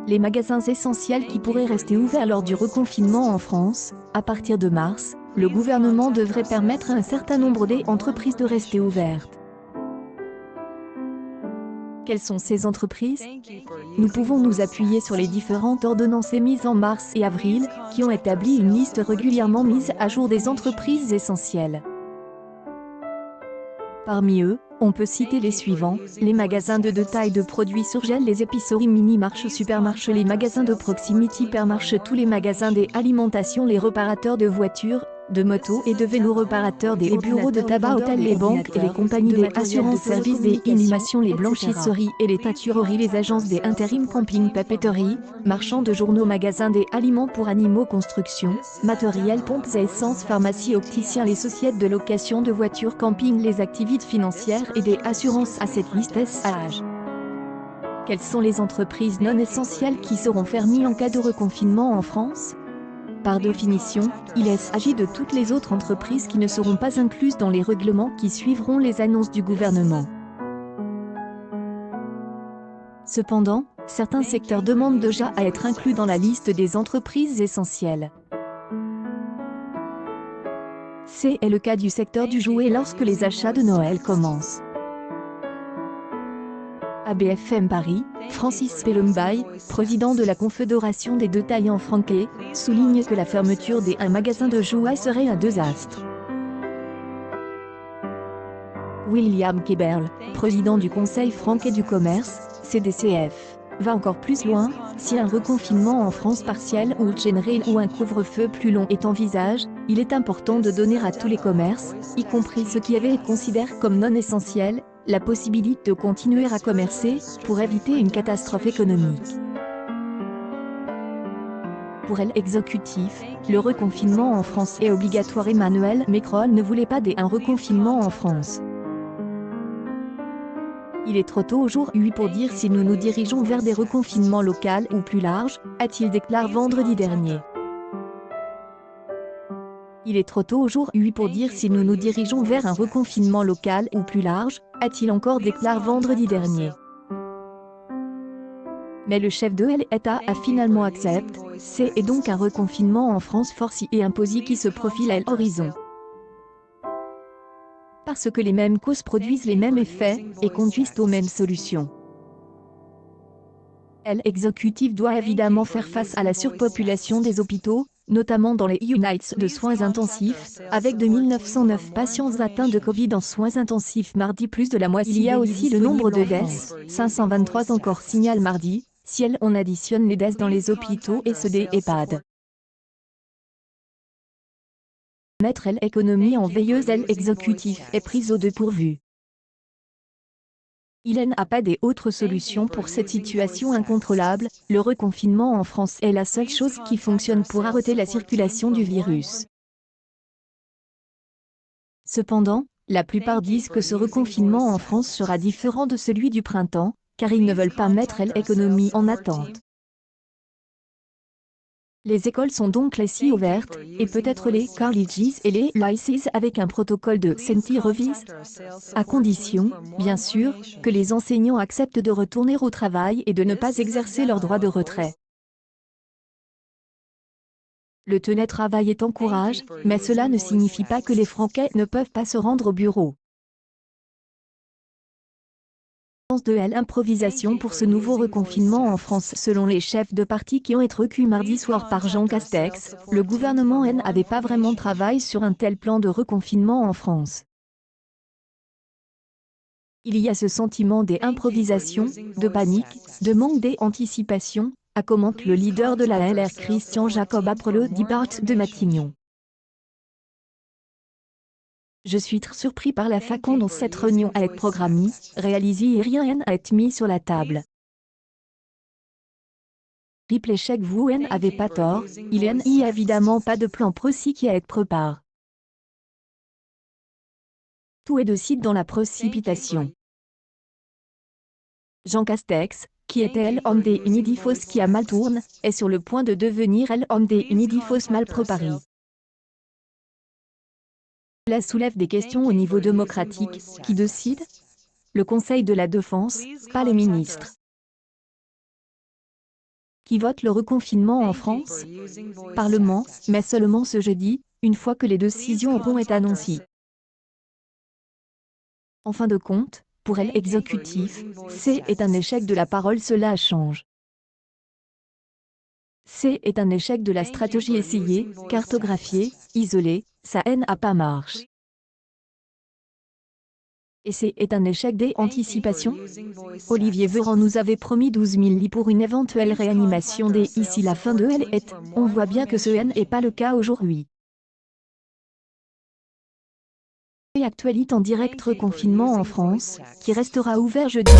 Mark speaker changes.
Speaker 1: Les magasins essentiels qui pourraient rester ouverts lors du reconfinement en France, à partir de mars, le gouvernement devrait permettre à un certain nombre d'entreprises de rester ouvertes. Quelles sont ces entreprises? Nous pouvons nous appuyer sur les différentes ordonnances émises en mars et avril, qui ont établi une liste régulièrement mise à jour des entreprises essentielles. Parmi eux, on peut citer les suivants: les magasins de détail de produits surgelés, les épiceries mini-marches, supermarchés, les magasins de proximité, hypermarchés, tous les magasins d'alimentation, les réparateurs de voitures, de motos et de vélos, réparateurs des bureaux de tabac, hôtels, les banques et les compagnies des assurances, services des inhumations, les blanchisseries et les teintureries, les agences des intérims, camping, papeterie, marchands de journaux, magasins des aliments pour animaux, construction, matériel, pompes à essence, pharmacie, opticiens, les sociétés de location de voitures, camping, les activités financières et des assurances. À cette liste s'ajoutent. Quelles sont les entreprises non essentielles qui seront fermées en cas de reconfinement en France? Par définition, il s'agit de toutes les autres entreprises qui ne seront pas incluses dans les règlements qui suivront les annonces du gouvernement. Cependant, certains secteurs demandent déjà à être inclus dans la liste des entreprises essentielles. C'est le cas du secteur du jouet lorsque les achats de Noël commencent. À BFM Paris, Francis Pellombay, président de la Confédération des détaillants français, souligne que la fermeture d'un magasin de jouets serait un désastre. William Keberle, président du Conseil français du commerce, CDCF, va encore plus loin: si un reconfinement en France partiel ou général ou un couvre-feu plus long est envisagé, il est important de donner à tous les commerces, y compris ceux qui avaient été considérés comme non essentiels, la possibilité de continuer à commercer, pour éviter une catastrophe économique. Pour l'exécutif, le reconfinement en France est obligatoire. Emmanuel Macron ne voulait pas d'un reconfinement en France. Il est trop tôt aujourd'hui pour dire si nous nous dirigeons vers des reconfinements locaux ou plus larges, a-t-il déclaré vendredi dernier. Il est trop tôt aujourd'hui pour dire si nous nous dirigeons vers un reconfinement local ou plus large, a-t-il encore déclaré vendredi dernier. Mais le chef de l'État a finalement accepté, c'est donc un reconfinement en France forcé et imposé qui se profile à l'horizon. Parce que les mêmes causes produisent les mêmes effets, et conduisent aux mêmes solutions. L'exécutif doit évidemment faire face à la surpopulation des hôpitaux, notamment dans les unités de soins intensifs, avec 2909 patients atteints de Covid en soins intensifs mardi, plus de la moitié. Il y a aussi le nombre de décès, 523 encore, signale mardi, si on additionne les décès dans les hôpitaux et ceux des EHPAD. Mettre l'économie en veilleuse, l'exécutif est pris au dépourvu. Il n'a pas d'autre solution pour cette situation incontrôlable. Le reconfinement en France est la seule chose qui fonctionne pour arrêter la circulation du virus. Cependant, la plupart disent que ce reconfinement en France sera différent de celui du printemps, car ils ne veulent pas mettre l'économie en attente. Les écoles sont donc laissées ouvertes, et peut-être les colleges et les lycées avec un protocole de santé revisé, à condition, bien sûr, que les enseignants acceptent de retourner au travail et de ne pas exercer leur droit de retrait. Le télétravail est encouragé, mais cela ne signifie pas que les Français ne peuvent pas se rendre au bureau. De l'improvisation pour ce nouveau reconfinement en France. Selon les chefs de parti qui ont été reçus mardi soir par Jean Castex, le gouvernement n'avait pas vraiment travaillé sur un tel plan de reconfinement en France. Il y a ce sentiment d'improvisation, de panique, de manque d'anticipation, a commenté le leader de la LR Christian Jacob après le départ de Matignon. Je suis très surpris par la façon dont cette réunion a été programmée, réalisée et rien n'a été mis sur la table. Triple échec, vous n'avez pas tort, il n'y a évidemment pas de plan précis qui a été préparé. Tout est de suite dans la précipitation. Jean Castex, qui était l'homme des Unidifos qui a mal tourné, est sur le point de devenir l'homme des Unidifos mal préparé. Cela soulève des questions au niveau démocratique. Qui décide? Le Conseil de la Défense, pas les ministres. qui vote le reconfinement en France? Parlement, mais seulement ce jeudi, une fois que les décisions auront été annoncées. En fin de compte, pour elle exécutif, C est un échec de la parole, cela change. C est un échec de la stratégie essayée, cartographiée, isolée, ça n'a pas marché. Et C est un échec des anticipations. Olivier Véran nous avait promis 12 000 lits pour une éventuelle réanimation d'ici la fin de l'année. On voit bien que ce n'est pas le cas aujourd'hui. Et actualité en direct reconfinement en France, qui restera ouvert jeudi.